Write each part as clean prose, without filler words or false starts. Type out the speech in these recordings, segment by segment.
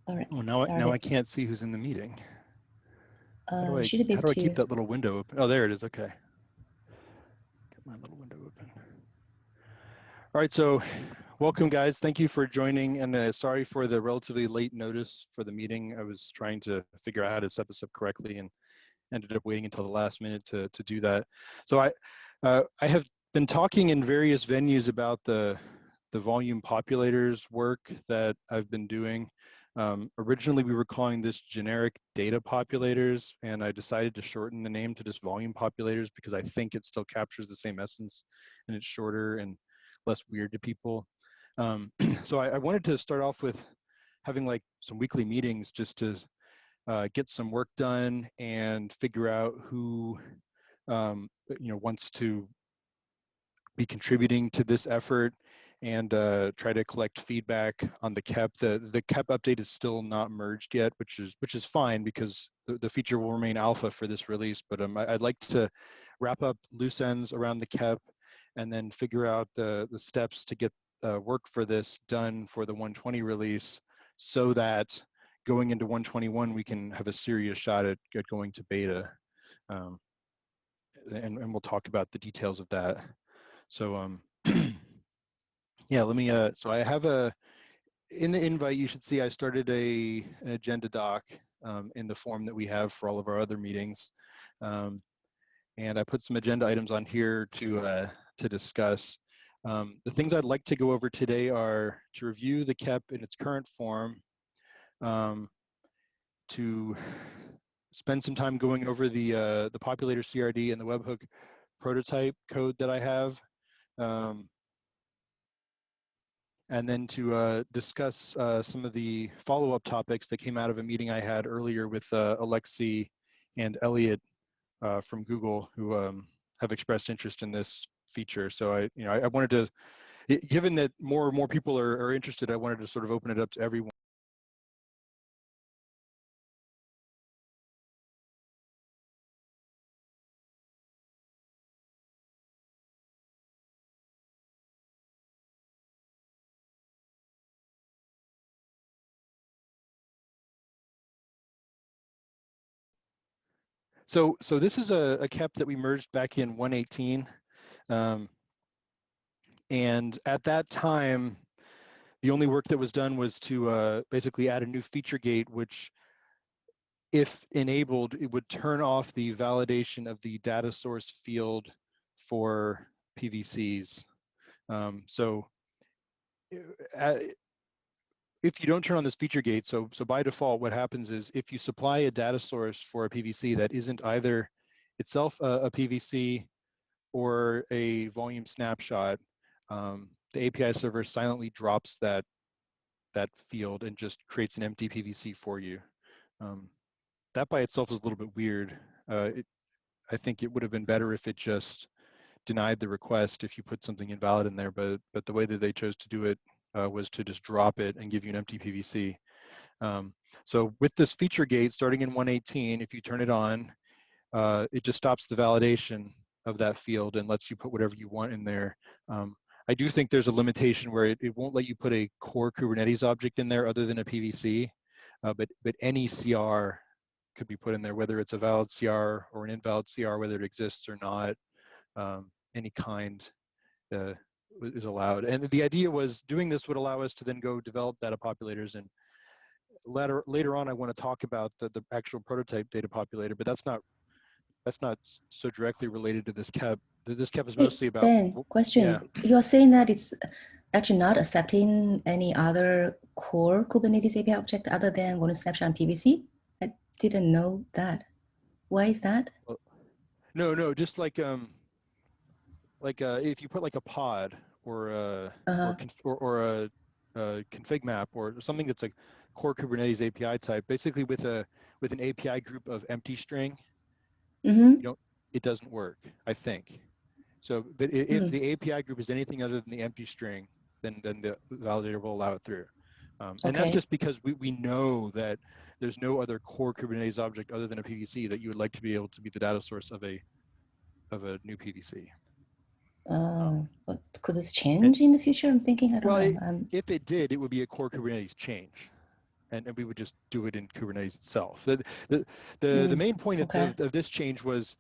All right, Oh, now I started. can't see who's in the meeting. How Should be do I keep two. that little window open? Oh, there it is. Okay. Get my little window open. All right, so welcome guys. Thank you for joining, and sorry for the relatively late notice for the meeting. I was trying to figure out how to set this up correctly and ended up waiting until the last minute to do that. So I have been talking in various venues about the volume populators work that I've been doing. Originally, we were calling this generic data populators, and I decided to shorten the name to just volume populators because I think it still captures the same essence, and it's shorter and less weird to people. So I wanted to start off with having like some weekly meetings just to get some work done and figure out who wants to be contributing to this effort and try to collect feedback on the KEP. The KEP update is still not merged yet, which is fine because the feature will remain alpha for this release. But I'd like to wrap up loose ends around the KEP and then figure out the steps to get work for this done for the 120 release, so that going into 121 we can have a serious shot at going to beta. Um, and we'll talk about the details of that. So yeah, let me so I have in the invite you should see I started an agenda doc in the form that we have for all of our other meetings. And I put some agenda items on here to discuss. The things I'd like to go over today are to review the KEP in its current form, to spend some time going over the Populator CRD and the webhook prototype code that I have, and then to discuss some of the follow-up topics that came out of a meeting I had earlier with Alexi and Elliot from Google, who have expressed interest in this feature. So I wanted to, given that more and more people are interested, I wanted to sort of open it up to everyone. So this is a KEP that we merged back in 118. And at that time, the only work that was done was to basically add a new feature gate, which, if enabled, it would turn off the validation of the data source field for PVCs. So if you don't turn on this feature gate, so by default, what happens is if you supply a data source for a PVC that isn't either itself a PVC or a volume snapshot, the API server silently drops that field and just creates an empty PVC for you. That by itself is a little bit weird. I think it would have been better if it just denied the request if you put something invalid in there, but the way that they chose to do it was to just drop it and give you an empty PVC. So with this feature gate starting in 118, if you turn it on, it just stops the validation of that field and lets you put whatever you want in there. I do think there's a limitation where it won't let you put a core Kubernetes object in there other than a PVC, but any CR could be put in there, whether it's a valid CR or an invalid CR, whether it exists or not. Any kind is allowed. And the idea was doing this would allow us to then go develop data populators. And later on, I want to talk about the actual prototype data populator, but that's not so directly related to this KEP. This KEP is Hey, mostly about, Ben, yeah. question. You're saying that it's actually not accepting any other core Kubernetes API object other than volume snapshot and PVC? I didn't know that. Why is that? No, just like if you put like a pod or a Uh-huh. or a config map or something that's a core Kubernetes API type, basically with an API group of empty string, Mm-hmm. it doesn't work, I think. So, but if the API group is anything other than the empty string, then the validator will allow it through. And that's Okay. just because we know that there's no other core Kubernetes object other than a PVC that you would like to be able to be the data source of a new PVC. But could this change in the future? I'm thinking, I don't Well, know. if it did, it would be a core Kubernetes change. and we would just do it in Kubernetes itself. The main point Okay. of this change was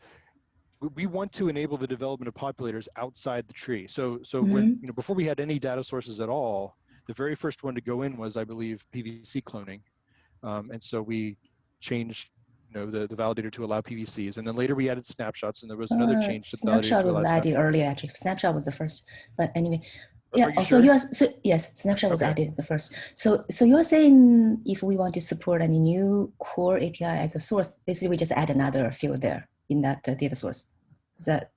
we want to enable the development of populators outside the tree. So when, Mm-hmm. before we had any data sources at all, the very first one to go in was, I believe, PVC cloning. And so we changed, the validator to allow PVCs. And then later we added snapshots, and there was another change to the validator Snapshot to was allow added snapshots. earlier, actually. Snapshot was the first, but anyway. Are Yeah. you Also, sure? yes, Snapshot was Okay. added the first. So you're saying if we want to support any new core API as a source, basically we just add another field there in that data source. Is that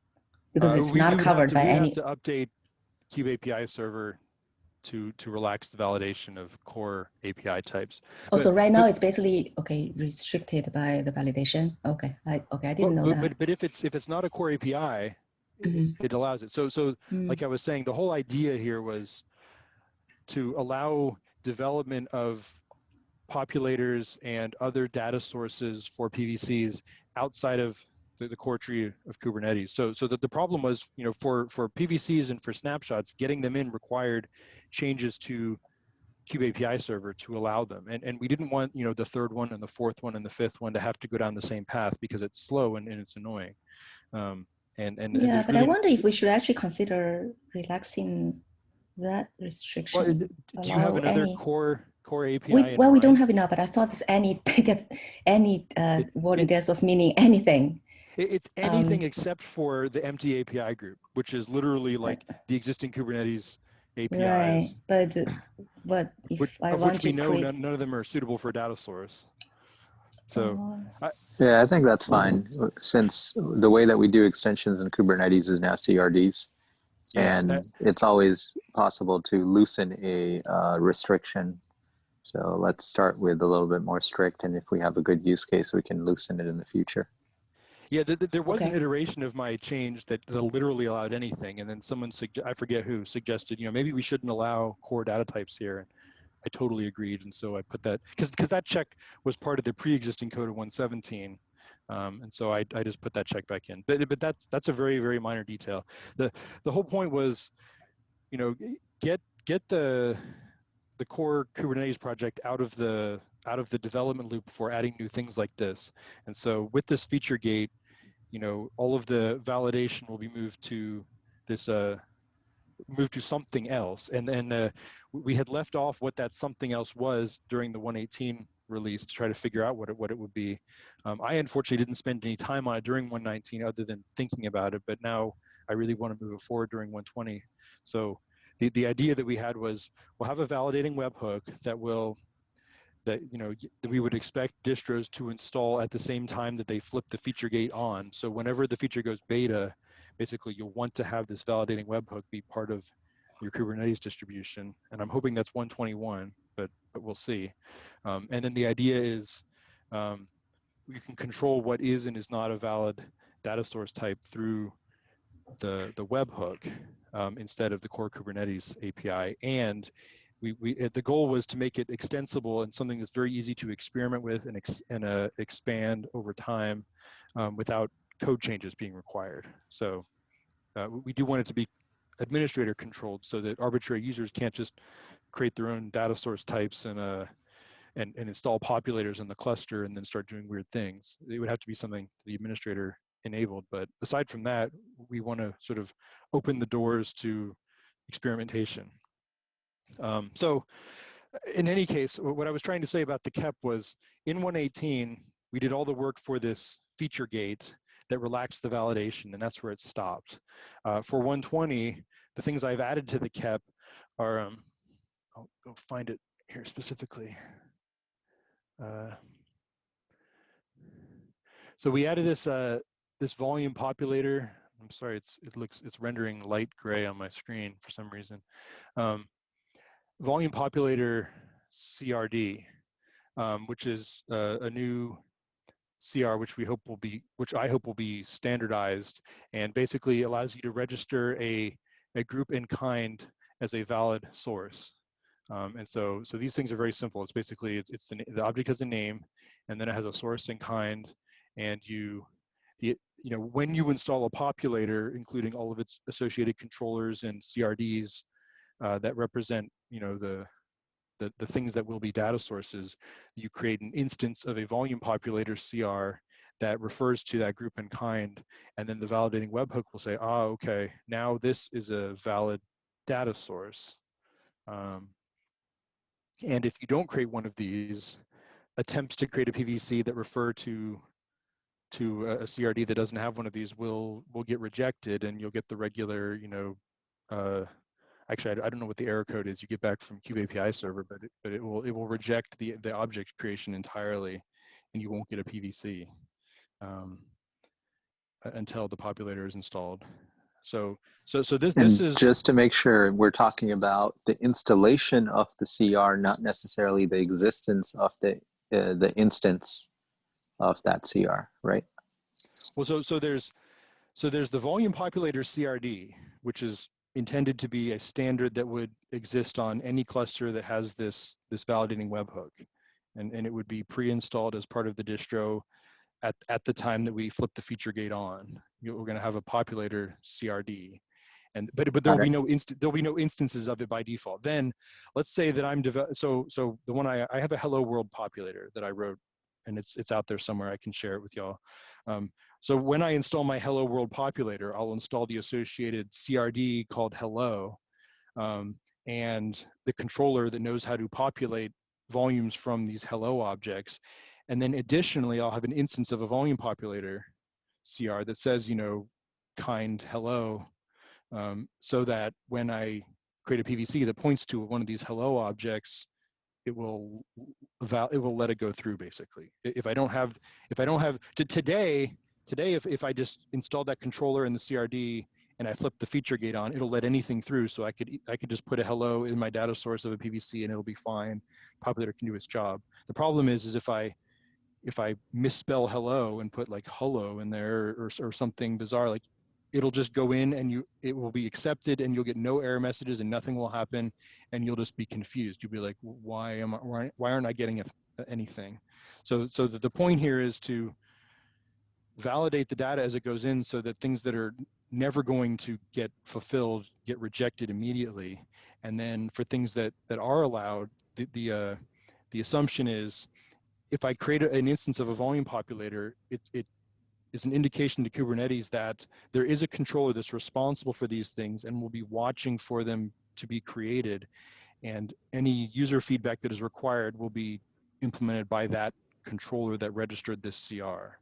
because it's We not would have covered to by any? update Kube API server to relax the validation of core API types. Also, But right now but it's basically okay restricted by the validation. Okay, I didn't know that. but if it's not a core API, Mm-hmm. it allows it. So like I was saying, the whole idea here was to allow development of populators and other data sources for PVCs outside of the core tree of Kubernetes. So that the problem was, for PVCs and for snapshots, getting them in required changes to Kube API server to allow them. And we didn't want, the third one and the fourth one and the fifth one to have to go down the same path because it's slow and it's annoying. And Yeah, there's but I really, wonder if we should actually consider relaxing that well, restriction, do you have allow another any. core API in We don't mind? have enough, but I thought this any It, word in it, there was meaning anything. It's anything except for the empty API group, which is literally But like the existing Kubernetes right, APIs, but if I of want which to we know create, none of them are suitable for a data source. So, uh, I, Yeah, I think that's fine since the way that we do extensions in Kubernetes is now CRDs, yeah, and it's always possible to loosen a restriction. So let's start with a little bit more strict, and if we have a good use case, we can loosen it in the future. yeah. There was an okay, iteration of my change that literally allowed anything, and then someone I forget who suggested, maybe we shouldn't allow core data types here. And I totally agreed, and so I put that because that check was part of the pre-existing code of 117, and so I just put that check back in. But that's a very, very minor detail. The whole point was, get the core Kubernetes project out of the development loop before adding new things like this. And so with this feature gate, all of the validation will be moved to this move to something else. And then we had left off what that something else was during the 118 release to try to figure out what it would be. I unfortunately didn't spend any time on it during 119 other than thinking about it, but now I really want to move it forward during 120. So the idea that we had was we'll have a validating webhook that we would expect distros to install at the same time that they flip the feature gate on. So whenever the feature goes beta, basically you'll want to have this validating webhook be part of your Kubernetes distribution. And I'm hoping that's 121, but we'll see. And then the idea is you can control what is and is not a valid data source type through the webhook instead of the core Kubernetes API. And the goal was to make it extensible and something that's very easy to experiment with and expand over time without code changes being required. So we do want it to be administrator controlled so that arbitrary users can't just create their own data source types and install populators in the cluster and then start doing weird things. It would have to be something the administrator enabled. But aside from that, we want to sort of open the doors to experimentation. So in any case, what I was trying to say about the KEP was in 118, we did all the work for this feature gate that relaxed the validation, and that's where it stopped. For 120, the things I've added to the KEP are, I'll go find it here specifically. So we added this volume populator. I'm sorry, it's rendering light gray on my screen for some reason. Volume populator CRD, which is a new CR which I hope will be standardized and basically allows you to register a group in kind as a valid source. And so these things are very simple. It's basically the object has a name, and then it has a source in kind, and when you install a populator, including all of its associated controllers and CRDs that represent the the things that will be data sources, you create an instance of a volume populator CR that refers to that group and kind, and then the validating webhook will say, okay, now this is a valid data source. And if you don't create one of these, attempts to create a PVC that refer to a CRD that doesn't have one of these will get rejected, and you'll get the regular, actually, I don't know what the error code is you get back from kubeAPI server, but it will reject the object creation entirely, and you won't get a PVC until the populator is installed. So this is just to make sure, we're talking about the installation of the CR, not necessarily the existence of the instance of that CR, right? Well, so there's the volume populator CRD, which is intended to be a standard that would exist on any cluster that has this validating webhook, and it would be pre-installed as part of the distro at the time that we flip the feature gate on. We're going to have a populator CRD, but there will be no instances of it by default. Then let's say that I'm so the one I have a hello world populator that I wrote, and it's out there somewhere. I can share it with y'all. So when I install my hello world populator, I'll install the associated CRD called hello, and the controller that knows how to populate volumes from these hello objects. And then additionally, I'll have an instance of a volume populator CR that says, kind hello, so that when I create a PVC that points to one of these hello objects, it will let it go through basically. If I don't have today, if I just installed that controller in the CRD and I flip the feature gate on, it'll let anything through. So I could just put a hello in my data source of a PVC and it'll be fine. Populator can do its job. The problem is if I misspell hello and put like hello in there or something bizarre, like it'll just go in and it will be accepted and you'll get no error messages and nothing will happen and you'll just be confused. You'll be like, why aren't I getting anything? So the point here is to validate the data as it goes in so that things that are never going to get fulfilled get rejected immediately. And then for things that are allowed, the assumption is if I create an instance of a volume populator, it is an indication to Kubernetes that there is a controller that's responsible for these things and will be watching for them to be created. And any user feedback that is required will be implemented by that controller that registered this CR.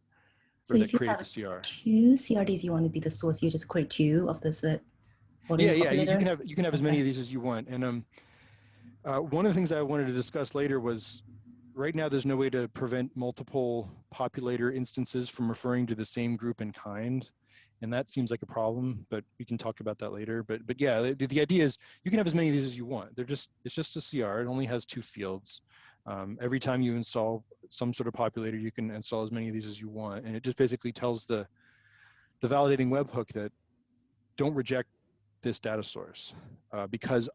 So if you have two CRDs, you want to be the source, you just create two of this volume populator? You can have as many of these as you want. And one of the things I wanted to discuss later was, right now there's no way to prevent multiple populator instances from referring to the same group and kind. And that seems like a problem, but we can talk about that later. But yeah, the idea is you can have as many of these as you want. It's just a CR. It only has 2 fields. Every time you install some sort of populator, you can install as many of these as you want. And it just basically tells the validating webhook that don't reject this data source because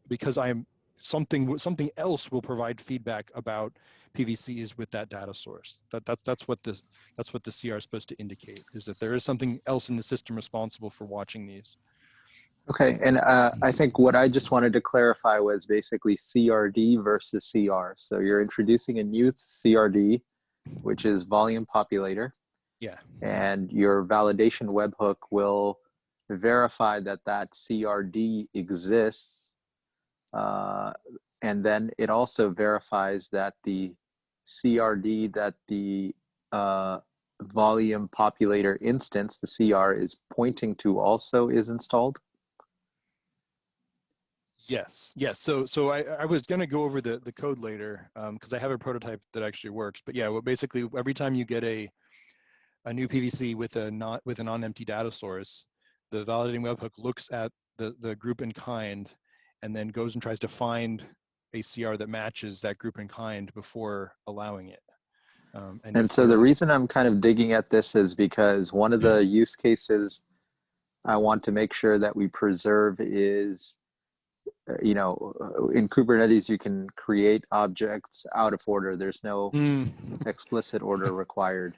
something else will provide feedback about PVCs with that data source. That's what the CR is supposed to indicate, is that there is something else in the system responsible for watching these. Okay, and I think what I just wanted to clarify was basically CRD versus CR. So you're introducing a new CRD, which is volume populator. Yeah. And your validation webhook will verify that CRD exists. And then it also verifies that the CRD that the volume populator instance, the CR, is pointing to also is installed. Yes. So I was going to go over the code later because I have a prototype that actually works. But yeah, well, basically every time you get a new PVC with a non-empty data source, the validating webhook looks at the group and kind, and then goes and tries to find a CR that matches that group and kind before allowing it. And so the reason I'm kind of digging at this is because one of the use cases I want to make sure that we preserve is, in Kubernetes, you can create objects out of order. There's no explicit order required.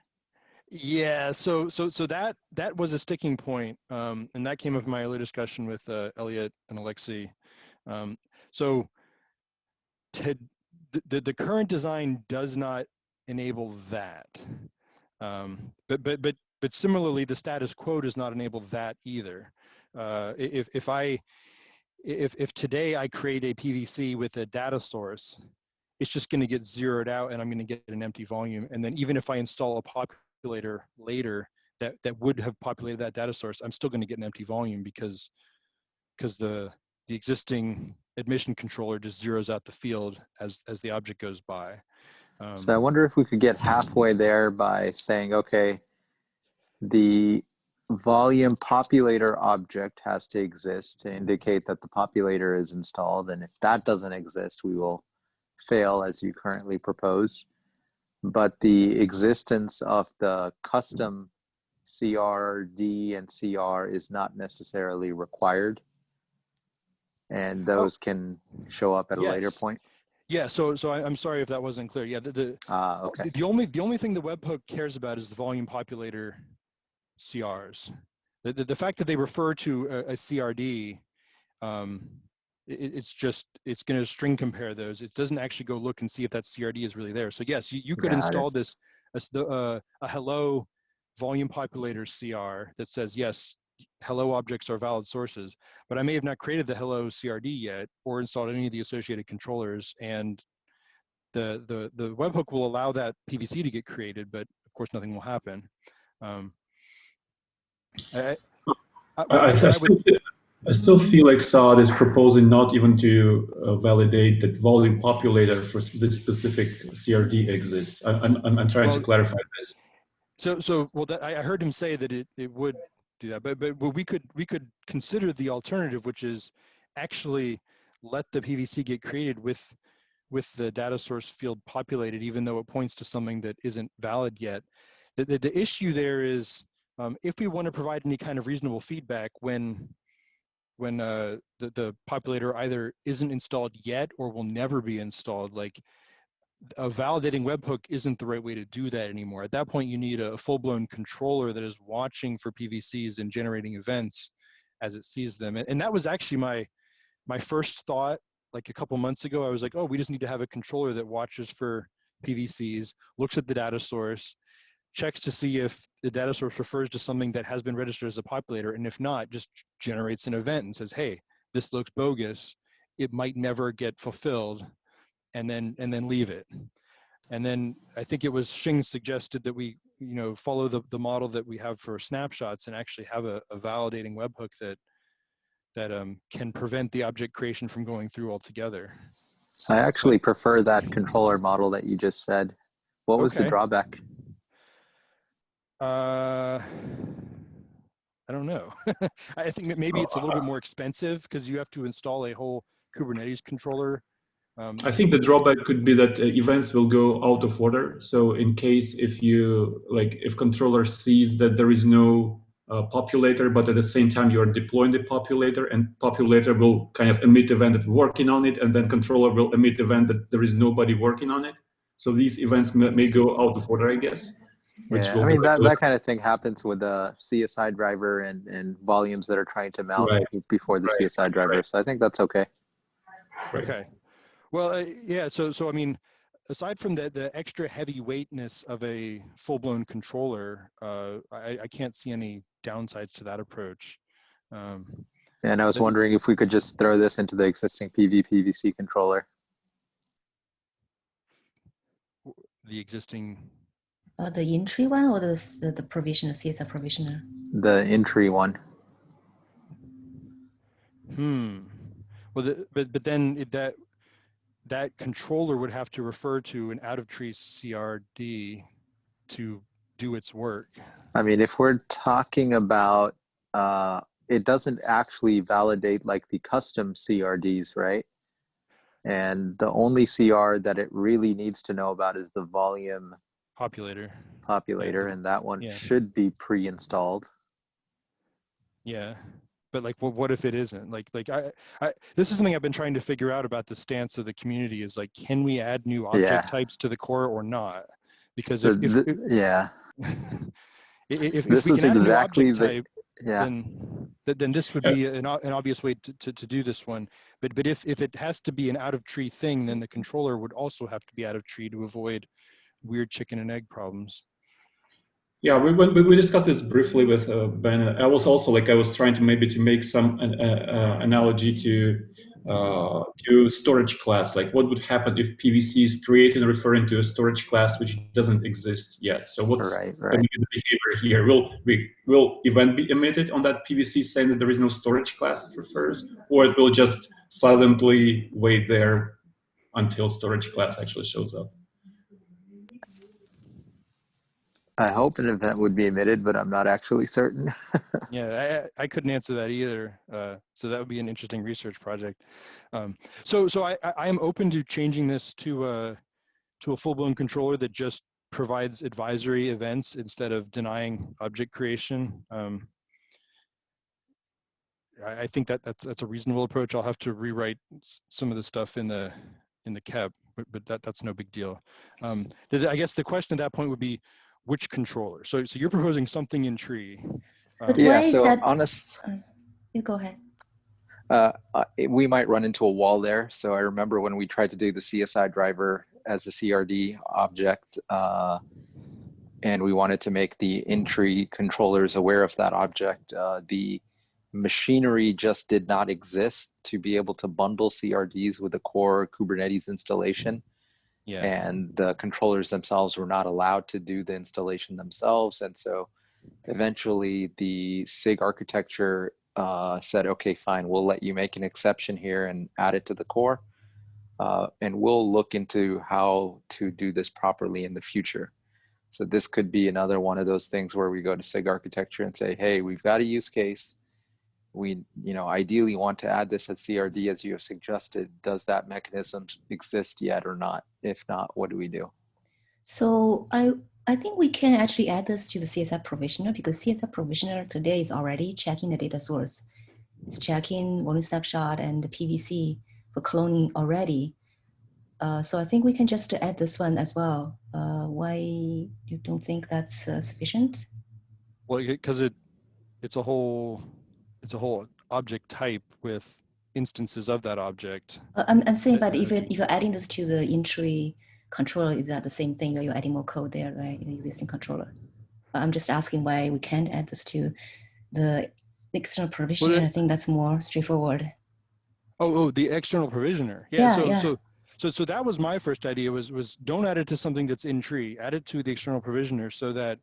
Yeah, so that was a sticking point, and that came up in my earlier discussion with Elliot and Alexei. So the current design does not enable that. But similarly, the status quo does not enable that either. If today I create a PVC with a data source, it's just going to get zeroed out, and I'm going to get an empty volume. And then even if I install a populator later that would have populated that data source, I'm still going to get an empty volume because the existing admission controller just zeroes out the field as the object goes by. So I wonder if we could get halfway there by saying, okay, the volume populator object has to exist to indicate that the populator is installed. And if that doesn't exist, we will fail as you currently propose. But the existence of the custom CRD and CR is not necessarily required. And those can show up at a later point. Yeah, so I'm sorry if that wasn't clear. Yeah, okay. The only thing the webhook cares about is the volume populator CRs. The fact that they refer to a CRD, it's going to string compare those. It doesn't actually go look and see if that CRD is really there. So yes, you could install this a hello volume populator CR that says yes, hello objects are valid sources, but I may have not created the hello CRD yet or installed any of the associated controllers, and the webhook will allow that PVC to get created, but of course nothing will happen. I still feel like Saad is proposing not even to validate that volume populator for this specific CRD exists. I'm trying to clarify this. I heard him say that it would do that, but we could consider the alternative, which is actually let the PVC get created with the data source field populated, even though it points to something that isn't valid yet. The issue there is if we want to provide any kind of reasonable feedback when the populator either isn't installed yet or will never be installed, like a validating webhook isn't the right way to do that anymore. At that point, you need a full-blown controller that is watching for PVCs and generating events as it sees them. And that was actually my first thought. Like a couple months ago, I was like, oh, we just need to have a controller that watches for PVCs, looks at the data source, checks to see if the data source refers to something that has been registered as a populator, and if not, just generates an event and says, hey, this looks bogus, it might never get fulfilled, and then leave it. And then I think it was Xing suggested that we follow the model that we have for snapshots and actually have a validating webhook that can prevent the object creation from going through altogether. I actually prefer that controller model that you just said. What was the drawback? I don't know. I think that maybe it's a little bit more expensive because you have to install a whole Kubernetes controller. I think the drawback could be that events will go out of order. So in case if controller sees that there is no populator, but at the same time you're deploying the populator, and populator will kind of emit event that working on it, and then controller will emit event that there is nobody working on it. So these events may go out of order, I guess. Yeah, I mean, that kind of thing happens with a CSI driver and volumes that are trying to mount before the CSI driver. So I think that's okay. Okay. Well, yeah, so I mean, aside from the extra heavyweightness of a full-blown controller, I can't see any downsides to that approach. And I was wondering if we could just throw this into the existing PVC controller. The existing... the entry one or the provisioner, CSI provisioner? The entry one. Well, but then that controller would have to refer to an out-of-tree CRD to do its work. I mean, if we're talking about, it doesn't actually validate like the custom CRDs, right? And the only CR that it really needs to know about is the volume populator, and that one should be pre-installed. Yeah. But like, what if it isn't? Like this is something I've been trying to figure out about the stance of the community is like, can we add new object types to the core or not? Because if this we is can add exactly new object type, Yeah. then this would be an obvious way to do this one. But if it has to be an out of tree thing, then the controller would also have to be out of tree to avoid weird chicken and egg problems. Yeah, we discussed this briefly with Ben. I was also like, I was trying to make some analogy to storage class. Like, what would happen if PVC is created and referring to a storage class which doesn't exist yet? So what's Right. going to be the behavior here? Will event be emitted on that PVC saying that there is no storage class it refers, or it will just silently wait there until storage class actually shows up? I hope an event would be emitted, but I'm not actually certain. Yeah, I couldn't answer that either. So that would be an interesting research project. So I am open to changing this to a full-blown controller that just provides advisory events instead of denying object creation. I think that's a reasonable approach. I'll have to rewrite some of the stuff in the KEP, but that's no big deal. I guess the question at that point would be, which controller? So you're proposing something in tree. But Yeah, why is so that? honest, You go ahead. we might run into a wall there. So I remember when we tried to do the CSI driver as a CRD object, and we wanted to make the in-tree controllers aware of that object, the machinery just did not exist to be able to bundle CRDs with the core Kubernetes installation. Yeah. And the controllers themselves were not allowed to do the installation themselves. And so eventually the SIG architecture said, okay, fine, we'll let you make an exception here and add it to the core. And we'll look into how to do this properly in the future. So this could be another one of those things where we go to SIG architecture and say, hey, we've got a use case. We, ideally want to add this as CRD as you have suggested. Does that mechanism exist yet or not? If not, what do we do? So I think we can actually add this to the CSI provisioner, because CSI provisioner today is already checking the data source. It's checking volume snapshot and the PVC for cloning already. So I think we can just add this one as well. Why you don't think that's sufficient? Well, because it's a whole object type with instances of that object. I'm saying, but if you're adding this to the in-tree controller, is that the same thing where you're adding more code there, right, in the existing controller? I'm just asking why we can't add this to the external provisioner. I think that's more straightforward. Oh, the external provisioner. So that was my first idea, was don't add it to something that's in tree, add it to the external provisioner so that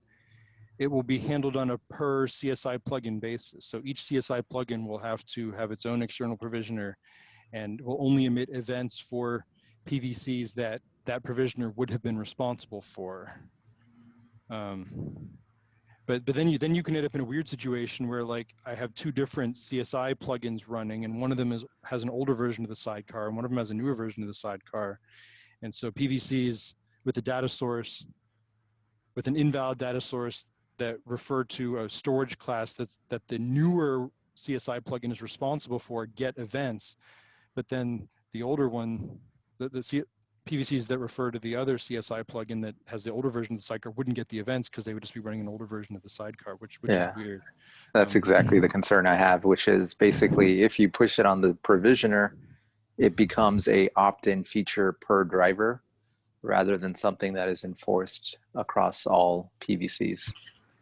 it will be handled on a per CSI plugin basis. So each CSI plugin will have to have its own external provisioner and will only emit events for PVCs that provisioner would have been responsible for. But then you can end up in a weird situation where, like, I have two different CSI plugins running, and one of them has an older version of the sidecar, and one of them has a newer version of the sidecar. And so PVCs with a data source, with an invalid data source that refer to a storage class that the newer CSI plugin is responsible for, get events, but then the older one, the PVCs that refer to the other CSI plugin that has the older version of the sidecar wouldn't get the events because they would just be running an older version of the sidecar, which is weird. That's exactly the concern I have, which is basically if you push it on the provisioner, it becomes a opt-in feature per driver rather than something that is enforced across all PVCs.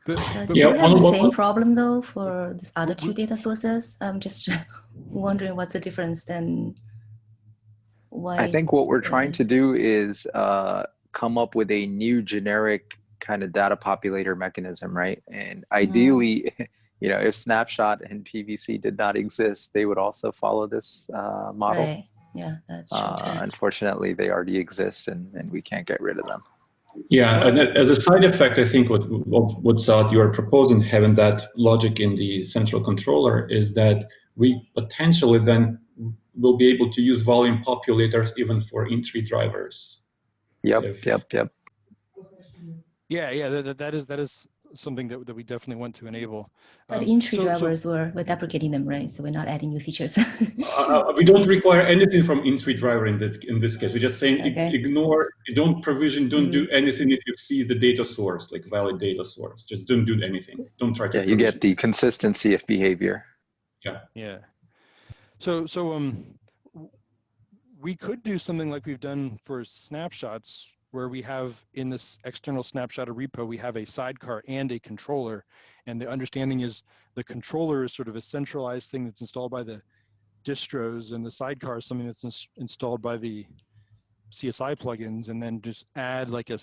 Do we have the same problem though for these other two data sources? I'm just wondering what's the difference then. Why? I think what we're trying to do is come up with a new generic kind of data populator mechanism, right? And ideally, if snapshot and PVC did not exist, they would also follow this model. Right. Yeah, that's true too. Unfortunately, they already exist, and we can't get rid of them. Yeah, and as a side effect, I think what you are proposing, having that logic in the central controller, is that we potentially then will be able to use volume populators even for in-tree drivers. Yep. Yeah, that is something that we definitely want to enable. But in-tree drivers, we're deprecating them, right? So we're not adding new features. We don't require anything from in-tree driver in this case. We're just saying Okay. ignore, don't provision, don't do anything if you see the data source, like valid data source. Just don't do anything. Don't try to Yeah, you get the consistency of behavior. Yeah. Yeah. So we could do something like we've done for snapshots, where we have in this external snapshot repo, we have a sidecar and a controller. And the understanding is the controller is sort of a centralized thing that's installed by the distros, and the sidecar is something that's installed by the CSI plugins, and then just add like a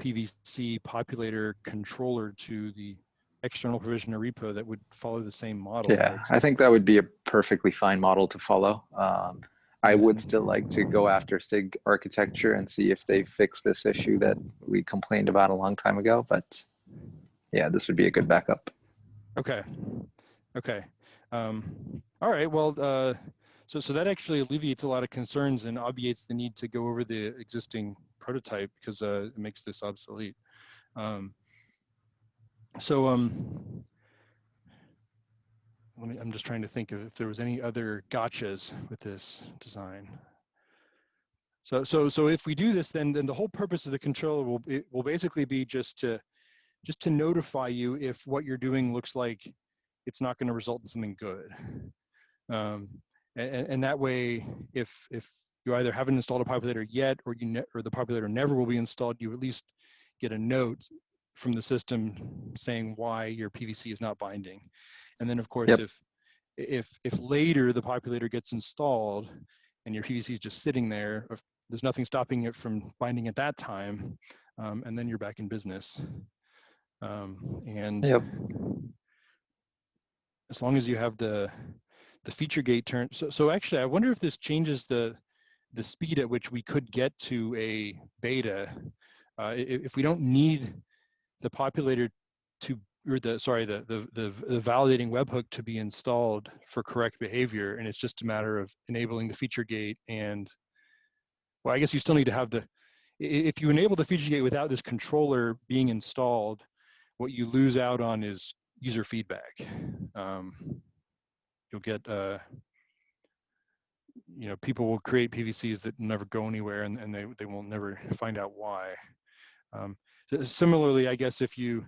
PVC populator controller to the external provisioner repo that would follow the same model. Yeah, right? I think that would be a perfectly fine model to follow. I would still like to go after SIG architecture and see if they fix this issue that we complained about a long time ago. But yeah, this would be a good backup. Okay. Okay. All right. Well, so that actually alleviates a lot of concerns and obviates the need to go over the existing prototype, because it makes this obsolete. I'm just trying to think of if there was any other gotchas with this design. So if we do this, then the whole purpose of the controller will basically be just to notify you if what you're doing looks like it's not going to result in something good. And that way, if you either haven't installed a populator yet, or or the populator never will be installed, you at least get a note from the system saying why your PVC is not binding. And then of course, if later the populator gets installed and your PVC is just sitting there, there's nothing stopping it from binding at that time, and then you're back in business. As long as you have the feature gate turn. So actually, I wonder if this changes the speed at which we could get to a beta. If we don't need the populator to, or the validating webhook to be installed for correct behavior, and it's just a matter of enabling the feature gate. And well, I guess you still need to have if you enable the feature gate without this controller being installed, what you lose out on is user feedback. You'll get, people will create PVCs that never go anywhere, and they will never find out why. Similarly, I guess if we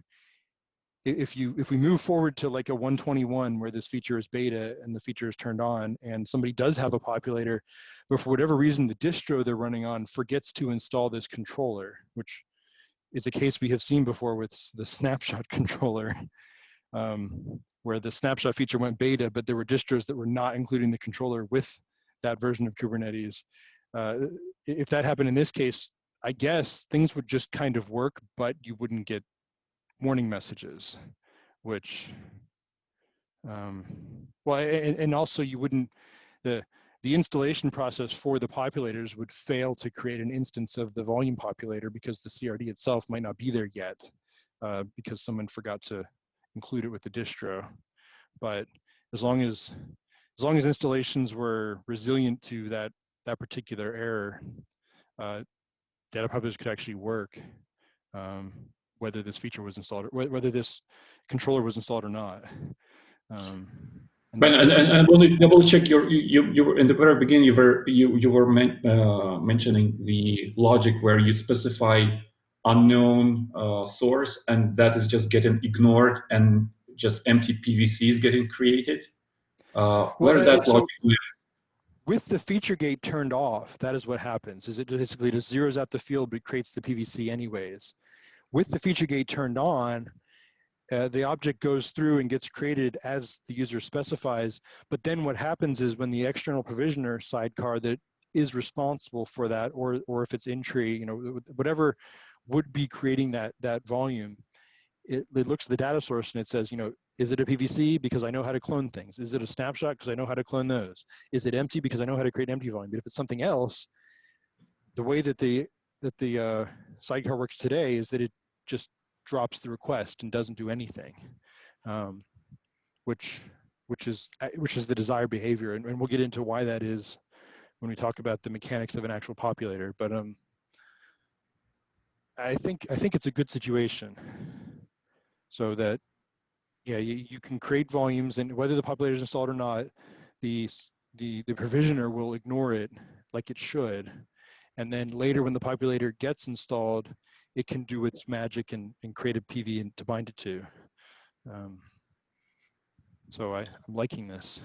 move forward to like a 121 where this feature is beta and the feature is turned on, and somebody does have a populator, but for whatever reason the distro they're running on forgets to install this controller, which is a case we have seen before with the snapshot controller, where the snapshot feature went beta, but there were distros that were not including the controller with that version of Kubernetes. If that happened in this case, I guess things would just kind of work, but you wouldn't get warning messages, which, and also you wouldn't, the installation process for the populators would fail to create an instance of the volume populator because the CRD itself might not be there yet, because someone forgot to include it with the distro. But as long as installations were resilient to that particular error, data populators could actually work, whether this feature was installed or whether this controller was installed or not. And I want to double check you were in the very beginning. You were mentioning the logic where you specify unknown source, and that is just getting ignored, and just empty PVC is getting created. Where that logic lives? With the feature gate turned off, that is what happens. Is it basically just zeroes out the field but creates the PVC anyways. With the feature gate turned on, the object goes through and gets created as the user specifies. But then what happens is when the external provisioner sidecar that is responsible for that, or if it's in-tree, whatever would be creating that volume, it looks at the data source and it says, is it a PVC? Because I know how to clone things. Is it a snapshot? Because I know how to clone those. Is it empty? Because I know how to create empty volume. But if it's something else, the way that the sidecar works today is that it just drops the request and doesn't do anything, which is the desired behavior, and we'll get into why that is when we talk about the mechanics of an actual populator. But I think it's a good situation. so that, yeah, you can create volumes, and whether the populator is installed or not, the provisioner will ignore it like it should. And then later when the populator gets installed, it can do its magic and create a PV and to bind it to. So I'm liking this.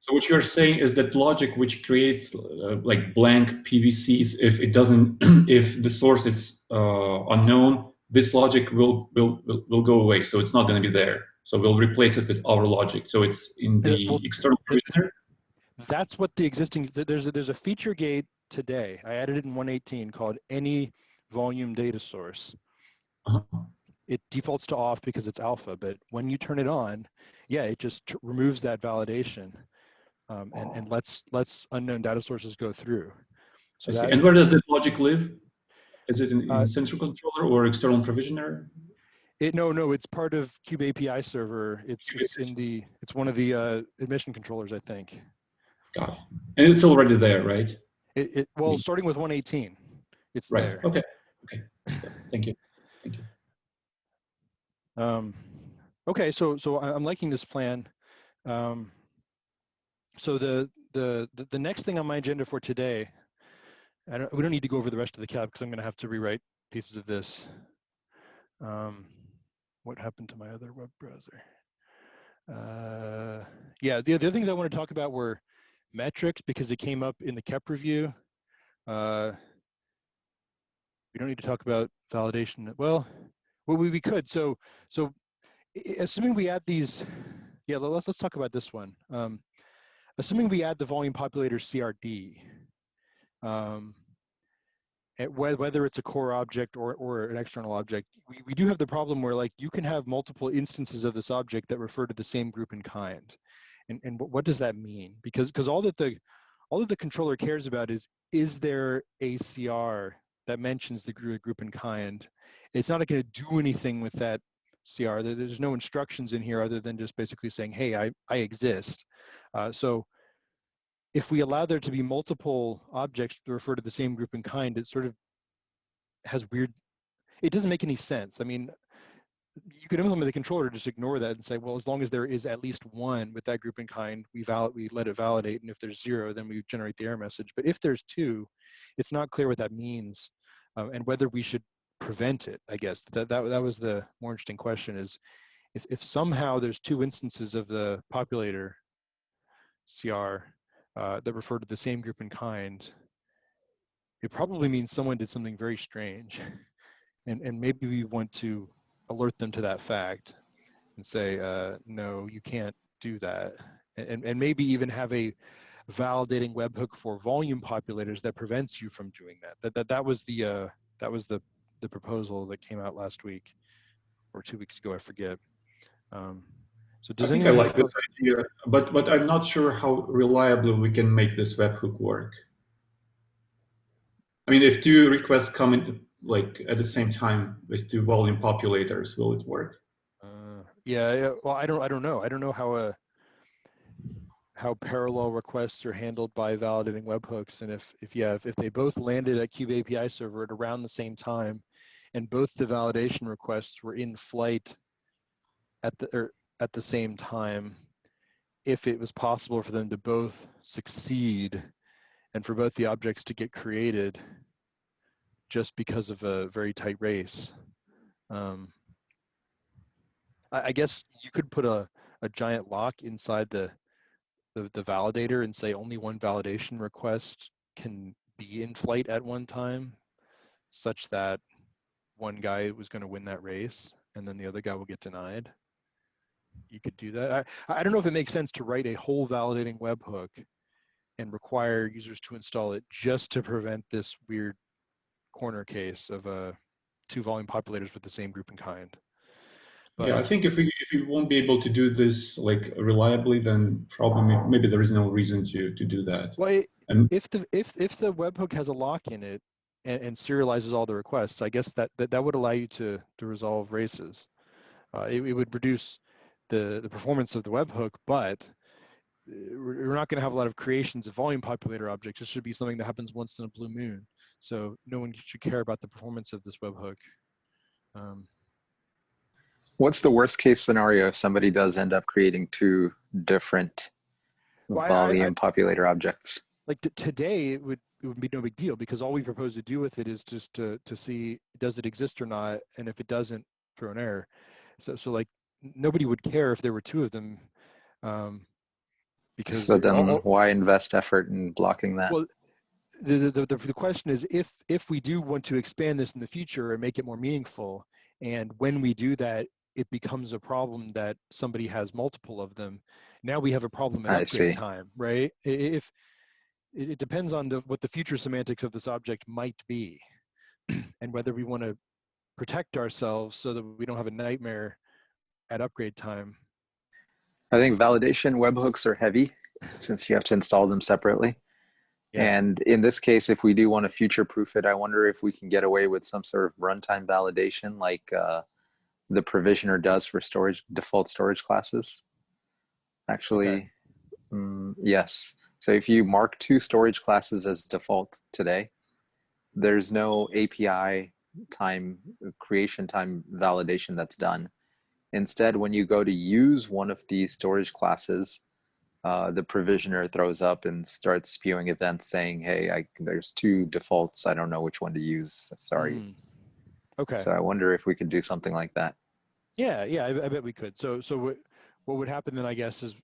So what you're saying is that logic which creates like blank PVCs, if it doesn't, if the source is unknown, this logic will go away. So it's not going to be there. So we'll replace it with our logic. So it's in the Well, external provisioner. That's what the existing, there's a feature gate today. I added it in 118 called any volume data source. It defaults to off because it's alpha, but when you turn it on, yeah, it just removes that validation and lets unknown data sources go through. So that, and where does that logic live? Is it in central controller or external provisioner? No, it's part of Kube API server. It's one of the admission controllers, I think. Got it. And it's already there, right? Well, starting with 118, it's there. Okay. Thank you. Okay, so I'm liking this plan. So the next thing on my agenda for today, we don't need to go over the rest of the cab because I'm going to have to rewrite pieces of this. What happened to my other web browser? Yeah, the other things I want to talk about were metrics because it came up in the KEP review. We don't need to talk about validation. Well, we could. So assuming we add these, yeah, let's talk about this one. Assuming we add the volume populator CRD, whether it's a core object or an external object, we do have the problem where like you can have multiple instances of this object that refer to the same group and kind. And what does that mean? Because all that the controller cares about is there a CR that mentions the group and kind? It's not going to do anything with that CR. There's no instructions in here other than just basically saying, hey, I exist. So if we allow there to be multiple objects to refer to the same group and kind, it sort of has weird, it doesn't make any sense. I mean, you could implement the controller to just ignore that and say, well, as long as there is at least one with that group and kind, we let it validate. And if there's 0, then we generate the error message. But if there's 2, it's not clear what that means and whether we should prevent it, I guess. That was the more interesting question is if somehow there's 2 instances of the populator CR that refer to the same group and kind, it probably means someone did something very strange. And maybe we want to alert them to that fact and say, no, you can't do that. And maybe even have a validating webhook for volume populators that prevents you from doing that. That was the proposal that came out last week or 2 weeks ago, I forget. So does I think I like this idea, but I'm not sure how reliably we can make this webhook work. I mean, if 2 requests come in like at the same time with 2 volume populators, will it work? Yeah. Well, I don't know. I don't know how parallel requests are handled by validating webhooks, and if they both landed at Kube API server at around the same time, and both the validation requests were in flight at the same time, if it was possible for them to both succeed and for both the objects to get created just because of a very tight race. I guess you could put a giant lock inside the validator and say only one validation request can be in flight at one time, such that one guy was going to win that race and then the other guy will get denied. You could do that. I don't know if it makes sense to write a whole validating webhook and require users to install it just to prevent this weird corner case of 2 volume populators with the same group and kind. But yeah, I think if we won't be able to do this like reliably, then probably maybe there is no reason to do that. Well, if the webhook has a lock in it and serializes all the requests, I guess that would allow you to resolve races. It would reduce the performance of the webhook, but we're not going to have a lot of creations of volume populator objects. It should be something that happens once in a blue moon. So no one should care about the performance of this webhook. What's the worst case scenario if somebody does end up creating two different volume populator objects? Like today, it would be no big deal because all we propose to do with it is just to see does it exist or not, and if it doesn't, throw an error. So like nobody would care if there were two of them, because So then why invest effort in blocking that? Well, the question is if we do want to expand this in the future and make it more meaningful, and when we do that, it becomes a problem that somebody has multiple of them. Now we have a problem at upgrade time, right? If it depends on what the future semantics of this object might be, and whether we want to protect ourselves so that we don't have a nightmare at upgrade time. I think validation webhooks are heavy since you have to install them separately. Yeah. And in this case, if we do want to future-proof it, I wonder if we can get away with some sort of runtime validation like the provisioner does for default storage classes. Actually, okay. Yes. So if you mark two storage classes as default today, there's no API time, creation time validation that's done. Instead, when you go to use one of these storage classes, the provisioner throws up and starts spewing events saying, hey, there's two defaults. I don't know which one to use. Sorry. Okay. So I wonder if we could do something like that. Yeah, I bet we could. So what would happen then, I guess, is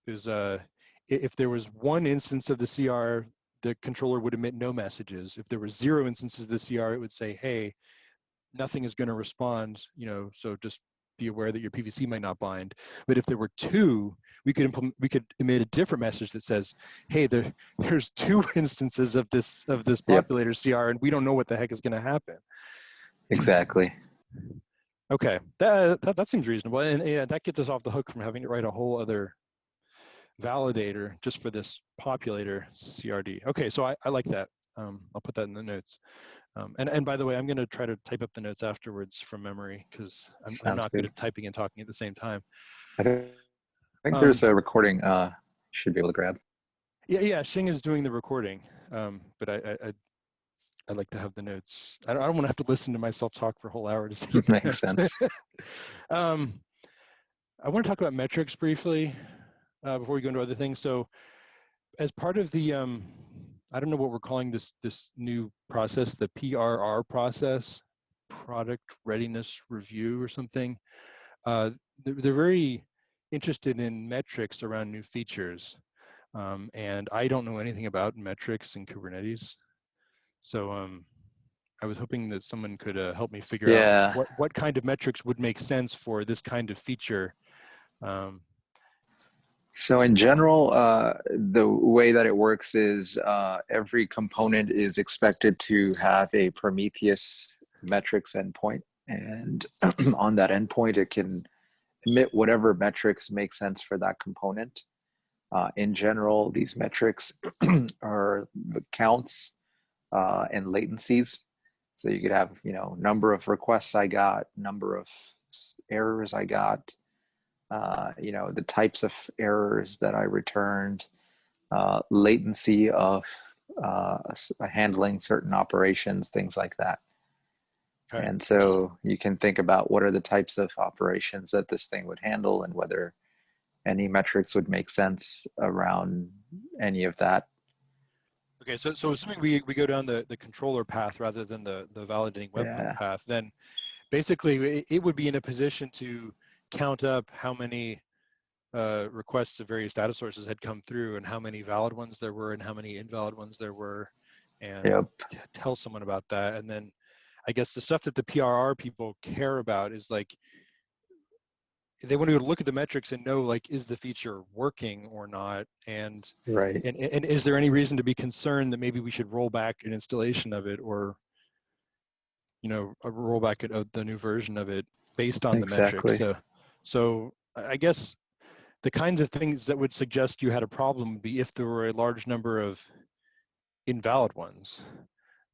if there was one instance of the CR, the controller would emit no messages. If there were 0 instances of the CR, it would say, hey, nothing is going to respond, so just be aware that your PVC might not bind. But if there were 2, we could emit a different message that says, hey, there's 2 instances of this populator CR, and we don't know what the heck is going to happen. Exactly. Okay, that seems reasonable, and yeah, that gets us off the hook from having to write a whole other validator just for this populator CRD. Okay, so I like that. I'll put that in the notes. And by the way, I'm going to try to type up the notes afterwards from memory because I'm not good at typing and talking at the same time. I think there's a recording you should be able to grab. Yeah, Xing is doing the recording, but I'd like to have the notes. I don't want to have to listen to myself talk for a whole hour to see. Makes sense. I want to talk about metrics briefly before we go into other things. So as part of the, I don't know what we're calling this new process, the PRR process, Product Readiness Review or something. They're very interested in metrics around new features. And I don't know anything about metrics in Kubernetes. So I was hoping that someone could help me figure out what kind of metrics would make sense for this kind of feature. So in general, the way that it works is every component is expected to have a Prometheus metrics endpoint. And on that endpoint, it can emit whatever metrics make sense for that component. In general, these metrics are the counts and latencies. So you could have, number of requests I got, number of errors I got, the types of errors that I returned, latency of handling certain operations, things like that. Okay. And so you can think about what are the types of operations that this thing would handle and whether any metrics would make sense around any of that. Okay, so assuming we go down the controller path rather than the validating webhook path, then basically it would be in a position to count up how many requests of various data sources had come through and how many valid ones there were and how many invalid ones there were, and tell someone about that. And then I guess the stuff that the PRR people care about is like, they want to look at the metrics and know, like, is the feature working or not? And and is there any reason to be concerned that maybe we should roll back an installation of it or, a rollback of the new version of it based on the metrics? So I guess the kinds of things that would suggest you had a problem would be if there were a large number of invalid ones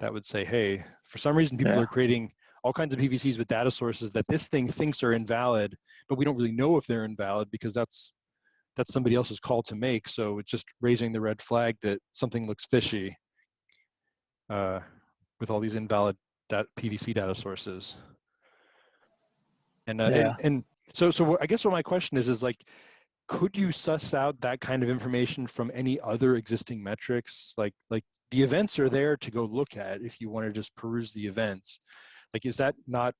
that would say, hey, for some reason people are creating all kinds of PVCs with data sources that this thing thinks are invalid, but we don't really know if they're invalid because that's somebody else's call to make. So it's just raising the red flag that something looks fishy with all these invalid PVC data sources. And So I guess what my question is like, could you suss out that kind of information from any other existing metrics? Like the events are there to go look at if you want to just peruse the events. Like, is that not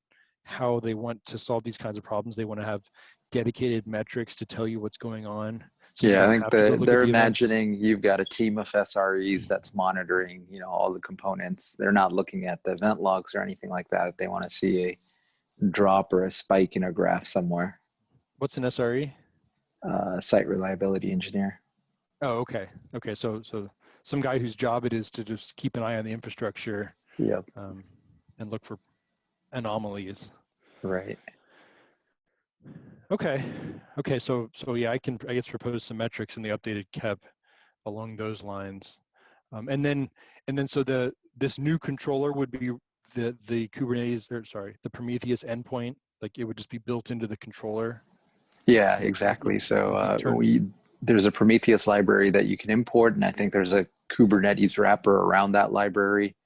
how they want to solve these kinds of problems? They want to have dedicated metrics to tell you what's going on. So you Yeah, I don't think have to go look at they're the events. imagining you've got a team of SREs that's monitoring, you know, all the components. They're not looking at the event logs or anything like that. They want to see a drop or a spike in a graph somewhere. What's an SRE? Site reliability engineer. Oh, okay. Okay, so some guy whose job it is to just keep an eye on the infrastructure, Yep. and look for anomalies. Right. Okay. Okay. So yeah, I guess propose some metrics in the updated KEP along those lines, and then so this new controller would be the Kubernetes, or sorry, the Prometheus endpoint. Like, it would just be built into the controller. Yeah, exactly. So Turn- there's a Prometheus library that you can import, and I think there's a Kubernetes wrapper around that library.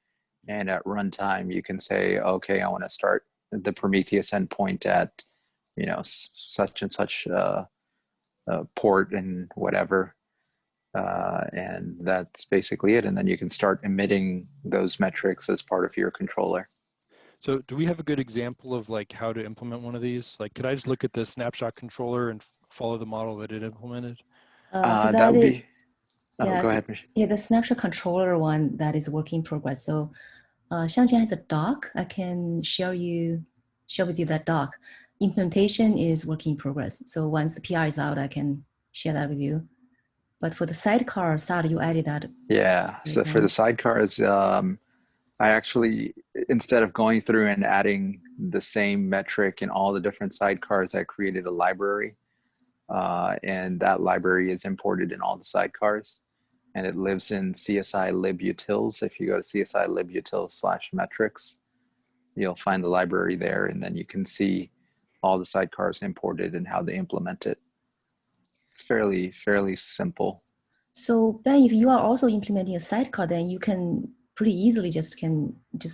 And at runtime, you can say, okay, I want to start the Prometheus endpoint at, you know, such and such port and whatever. And that's basically it. And then you can start emitting those metrics as part of your controller. So do we have a good example of like how to implement one of these? Like, could I just look at the snapshot controller and follow the model that it implemented? So That would be, yeah, go so, ahead. yeah, the snapshot controller one that is work in progress. So Xiangjian has a doc. I can share with you that doc. Implementation is work in progress. So once the PR is out, I can share that with you. But for the sidecar side, you added that. Yeah. So for the sidecars, I actually, instead of going through and adding the same metric in all the different sidecars, I created a library. And that library is imported in all the sidecars. And it lives in CSI libutils. If you go to CSI libutils/metrics, you'll find the library there, and then you can see all the sidecars imported and how they implement it. It's fairly simple. So Ben, if you are also implementing a sidecar, then you can pretty easily just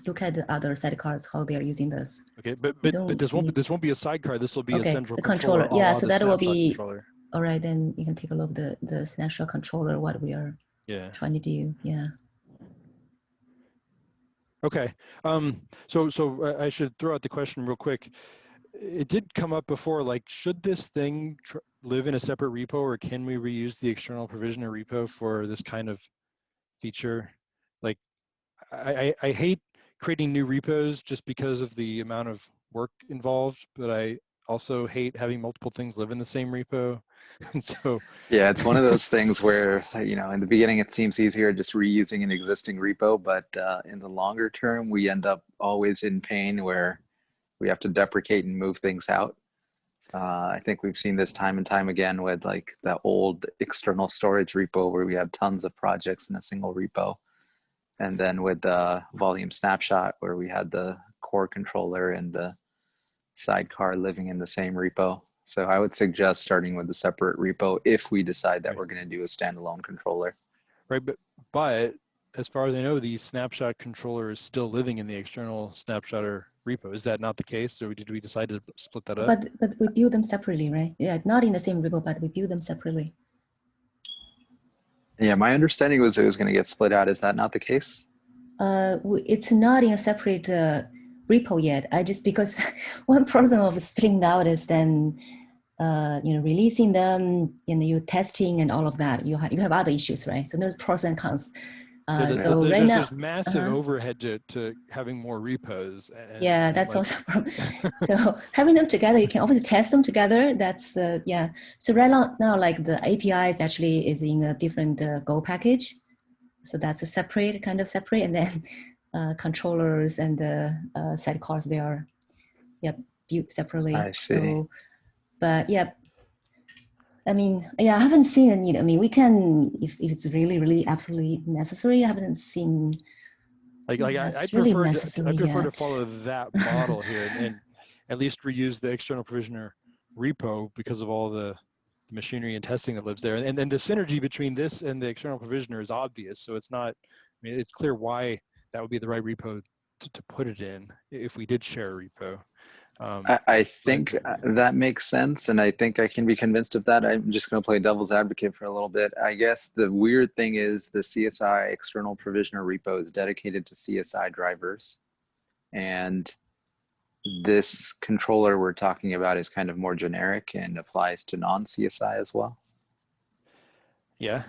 look at the other sidecars, how they are using this. Okay, but this won't be a sidecar. This will be a central the controller. Yeah, so that will be controller. All right. Then you can take a look at the snapshot controller, what we are trying to do. Yeah. Okay. So I should throw out the question real quick. It did come up before, like, should this thing live in a separate repo, or can we reuse the external provisioner repo for this kind of feature? Like, I hate creating new repos just because of the amount of work involved, but I also hate having multiple things live in the same repo. And so yeah, it's one of those things where, you know, in the beginning it seems easier just reusing an existing repo, but in the longer term we end up always in pain where we have to deprecate and move things out. I think we've seen this time and time again with like the old external storage repo where we had tons of projects in a single repo. And then with the volume snapshot where we had the core controller and the sidecar living in the same repo. So I would suggest starting with a separate repo if we decide that we're going to do a standalone controller. Right, but as far as I know, the snapshot controller is still living in the external snapshotter repo. Is that not the case? So did we decide to split that up? But we build them separately, right? Yeah, not in the same repo, but we build them separately. Yeah, my understanding was it was going to get split out. Is that not the case? It's not in a separate repo yet. Because one problem of splitting out is then releasing them, you testing and all of that. You have other issues, right? So there's pros and cons. So right now, there's massive overhead to having more repos. And that's also a problem. So having them together, you can obviously test them together. That's So right now, like the APIs actually is in a different Go package. So that's a separate, and then controllers and sidecars, they are built separately. I see. So, but I mean, I haven't seen a need. I mean, we can, if it's really, really absolutely necessary. I haven't seen. I prefer to follow that model here and at least reuse the external provisioner repo because of all the machinery and testing that lives there. And the synergy between this and the external provisioner is obvious. So it's not, I mean, it's clear why that would be the right repo to put it in if we did share a repo. I think that makes sense, and I think I can be convinced of that. I'm just going to play devil's advocate for a little bit. I guess the weird thing is the CSI external provisioner repo is dedicated to CSI drivers, and this controller we're talking about is kind of more generic and applies to non-CSI as well. Yeah,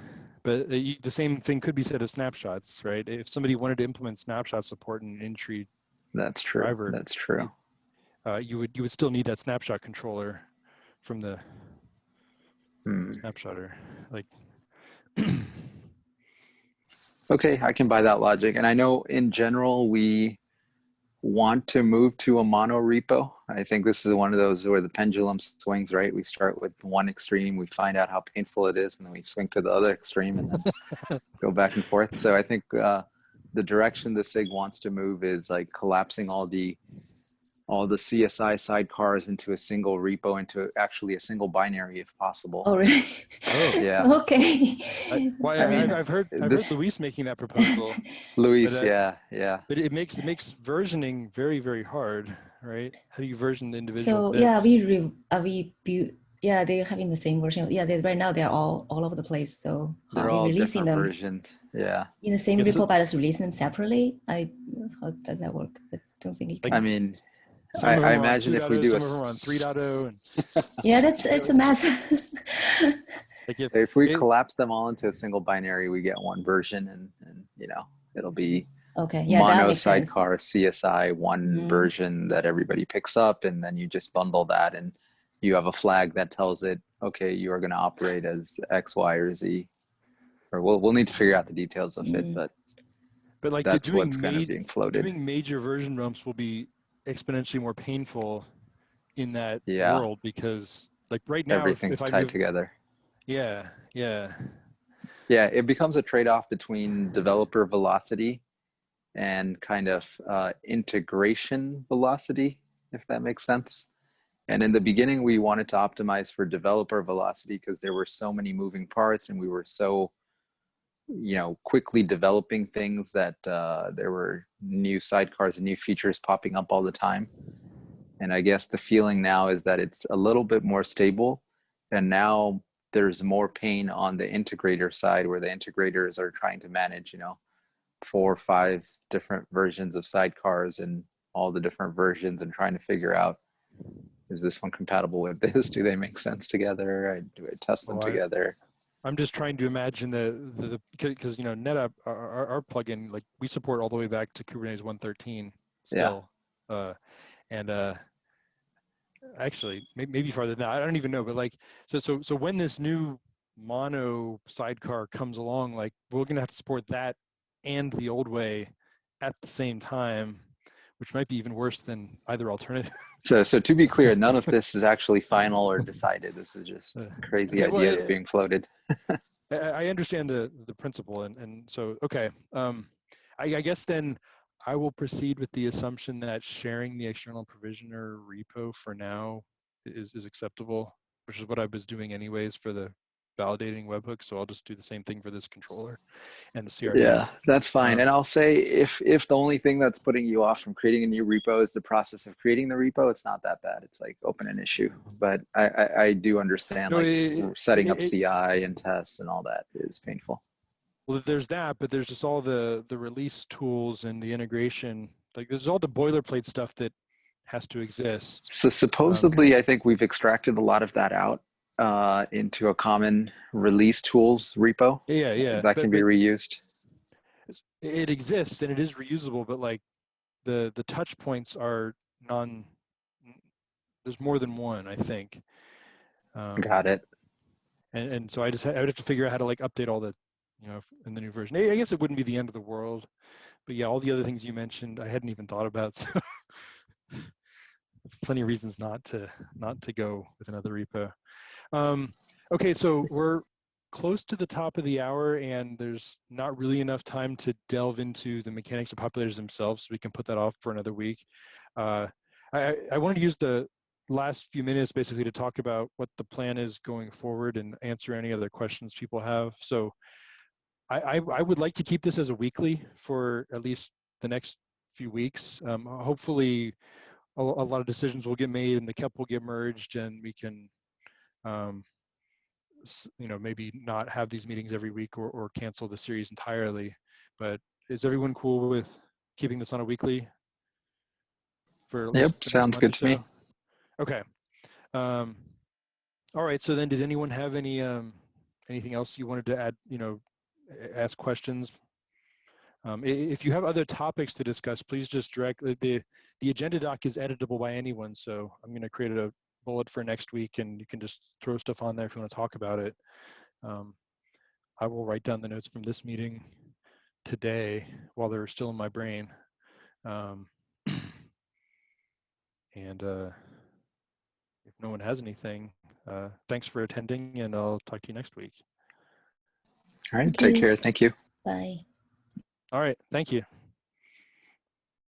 but the same thing could be said of snapshots, right? If somebody wanted to implement snapshot support in an in-tree That's true. driver, That's true. You would still need that snapshot controller from the snapshotter. Like, okay, I can buy that logic. And I know in general we want to move to a mono repo. I think this is one of those where the pendulum swings, right? We start with one extreme, we find out how painful it is, and then we swing to the other extreme and then go back and forth. So I think the direction the SIG wants to move is like collapsing all the CSI sidecars into a single repo, into actually a single binary if possible. Oh, really? oh, yeah. Okay. I've heard Luis making that proposal. Luis, yeah. But it makes versioning very, very hard, right? How do you version the individual So bits? yeah, we build. Yeah, they're having the same version. Yeah, right now they're all over the place. So they're all releasing them versioned. Yeah. In the same repo, but just releasing them separately. How does that work? I don't think you can. I mean, I imagine if we do some of them are on 3.0 and yeah, it's a mess. Like if we collapse them all into a single binary, we get one version, and you know it'll be mono sidecar CSI one version that everybody picks up, and then you just bundle that, and you have a flag that tells it, okay, you are going to operate as X, Y, or Z. Or we'll need to figure out the details of it, but like that's what's kind of being floated. Doing major version dumps will be exponentially more painful in that world, because like right now everything's tied together. Yeah, it becomes a trade-off between developer velocity and kind of integration velocity, if that makes sense. And in the beginning, we wanted to optimize for developer velocity because there were so many moving parts and we were so quickly developing things that there were new sidecars and new features popping up all the time. And I guess the feeling now is that it's a little bit more stable, and now there's more pain on the integrator side, where the integrators are trying to manage 4 or 5 different versions of sidecars and all the different versions, and trying to figure out, is this one compatible with this? Do they make sense together? Do I test them together? I'm just trying to imagine because NetApp, our plugin, like we support all the way back to Kubernetes 1.13 still, and actually maybe farther than that. I don't even know, but like so when this new mono sidecar comes along, like we're gonna have to support that and the old way at the same time, which might be even worse than either alternative. So to be clear, none of this is actually final or decided. This is just a crazy idea that's being floated. I understand the principle, and so okay. I guess then I will proceed with the assumption that sharing the external provisioner repo for now is acceptable, which is what I was doing anyways for the validating webhook. So I'll just do the same thing for this controller and the CRD. Yeah, that's fine. And I'll say if the only thing that's putting you off from creating a new repo is the process of creating the repo, it's not that bad. It's like open an issue. But I do understand setting up CI and tests and all that is painful. Well, there's that, but there's just all the release tools and the integration. Like there's all the boilerplate stuff that has to exist. So supposedly, I think we've extracted a lot of that out into a common release tools repo. Yeah. That can be reused. It exists and it is reusable, but like the touch points are there's more than one, I think. Got it. And so I would have to figure out how to like update all the, in the new version. I guess it wouldn't be the end of the world, but yeah, all the other things you mentioned, I hadn't even thought about. So plenty of reasons not to go with another repo. Okay, so we're close to the top of the hour, and there's not really enough time to delve into the mechanics of populators themselves, so we can put that off for another week. I wanted to use the last few minutes basically to talk about what the plan is going forward and answer any other questions people have. So I would like to keep this as a weekly for at least the next few weeks. Hopefully a lot of decisions will get made and the KEP will get merged, and we can, maybe not have these meetings every week or cancel the series entirely. But is everyone cool with keeping this on a weekly for at least the next Sounds month good or to me. so? Okay. All right. So then, did anyone have any anything else you wanted to add? Ask questions. If you have other topics to discuss, please just direct the agenda doc is editable by anyone. So I'm going to create a bullet for next week, and you can just throw stuff on there if you want to talk about it. I will write down the notes from this meeting today while they're still in my brain. And if no one has anything, thanks for attending, and I'll talk to you next week. All right, Thank take you. care. Thank you. Bye. All right, thank you.